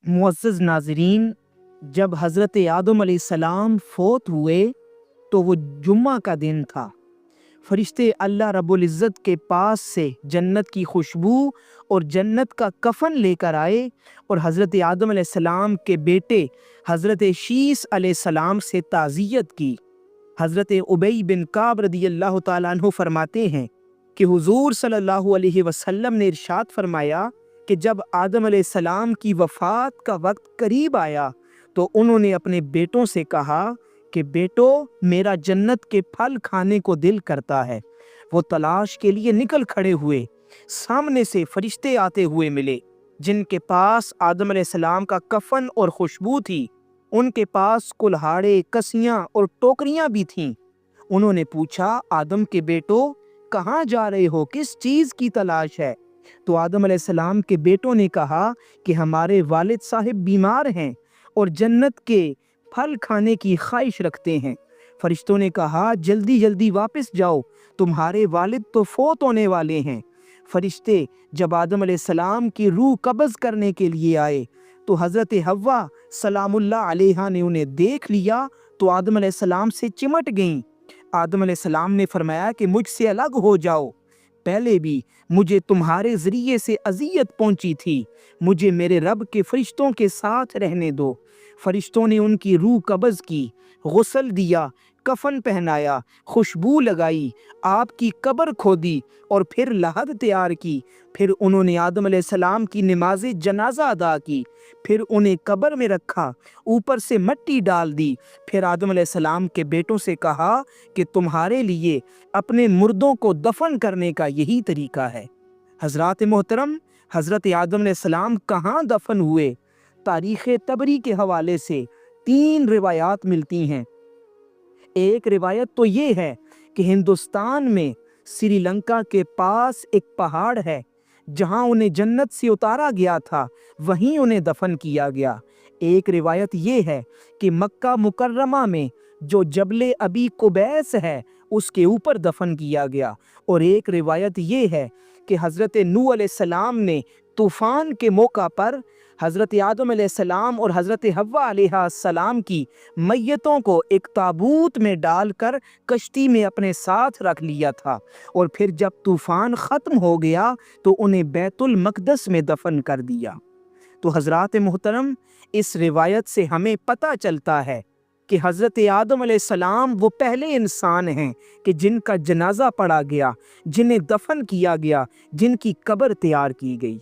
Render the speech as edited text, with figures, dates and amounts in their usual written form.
मुअज़्ज़ज़ नाज़रीन, जब हज़रत आदम अलैहिस्सलाम फ़ौत हुए तो वो जुम्मा का दिन था। फरिश्ते अल्लाह रब्बुल इज़्ज़त के पास से जन्नत की खुशबू और जन्नत का कफ़न लेकर आए और हज़रत आदम अलैहिस्सलाम के बेटे हज़रत शीस अलैहिस्सलाम से ताज़ियत की। हज़रत उबई बिन काब रदियल्लाहु ताला अन्हु फरमाते हैं कि हुज़ूर सल्लल्लाहु अलैहि वसल्लम ने इरशाद फरमाया कि जब आदम अलैहिस्सलाम की वफ़ात का वक्त करीब आया तो उन्होंने अपने बेटों से कहा कि बेटो, मेरा जन्नत के फल खाने को दिल करता है। वो तलाश के लिए निकल खड़े हुए। सामने से फरिश्ते आते हुए मिले जिनके पास आदम अलैहिस्सलाम का कफन और खुशबू थी। उनके पास कुल्हाड़े, कसियां और टोकरियां भी थीं। उन्होंने पूछा, आदम के बेटो, कहाँ जा रहे हो, किस चीज की तलाश है? तो आदम अलैहिस्सलाम के बेटों ने कहा कि हमारे वालिद साहिब बीमार हैं और जन्नत के फल खाने की ख्वाहिश रखते हैं। फरिश्तों ने कहा, जल्दी जल्दी वापस जाओ, तुम्हारे वालिद तो फौत होने वाले हैं। फरिश्ते जब आदम अलैहिस्सलाम की रूह कब्ज़ करने के लिए आए तो हज़रत हव्वा सलामुल्लाह अलैहा ने उन्हें देख लिया तो आदम अलैहिस्सलाम से चिमट गईं। आदम अलैहिस्सलाम ने फरमाया कि मुझसे अलग हो जाओ, पहले भी मुझे तुम्हारे ज़रिए से अज़ियत पहुंची थी, मुझे मेरे रब के फरिश्तों के साथ रहने दो। फरिश्तों ने उनकी रूह कब्ज़ की, गुस्ल दिया, कफन पहनाया, खुशबू लगाई, आपकी कब्र खोदी और फिर लहद तैयार की। फिर उन्होंने आदम अलैहिस्सलाम की नमाज जनाजा अदा की, फिर उन्हें कब्र में रखा, ऊपर से मिट्टी डाल दी। फिर आदम अलैहिस्सलाम के बेटों से कहा कि तुम्हारे लिए अपने मुर्दों को दफन करने का यही तरीका है। हजरात मोहतरम, हजरत आदम अलैहिस्सलाम कहाँ दफन हुए? तारीख़ तबरी के हवाले से 3 रिवायात मिलती हैं। एक रिवायत तो ये है कि हिंदुस्तान में श्रीलंका के पास एक पहाड़ है जहां उन्हें जन्नत से उतारा गया था, वहीं उन्हें दफन किया गया। एक रिवायत ये है कि मक्का मुकर्रमा में जो जबले अबी कुबैस है उसके ऊपर दफन किया गया। और एक रिवायत ये है कि हज़रत नूह अलैहिस्सलाम ने तूफ़ान के मौका पर हज़रत आदम अलैहिस्सलाम और हज़रत हव्वा अलैहिस्सलाम की मैयतों को एक ताबूत में डालकर कश्ती में अपने साथ रख लिया था और फिर जब तूफ़ान ख़त्म हो गया तो उन्हें बैतुल मक़दस में दफन कर दिया। तो हज़रात मोहतरम, इस रिवायत से हमें पता चलता है कि हज़रत आदम अलैहिस्सलाम वो पहले इंसान हैं कि जिनका जनाजा पढ़ा गया, जिन्हें दफन किया गया, जिनकी कब्र तैयार की गई।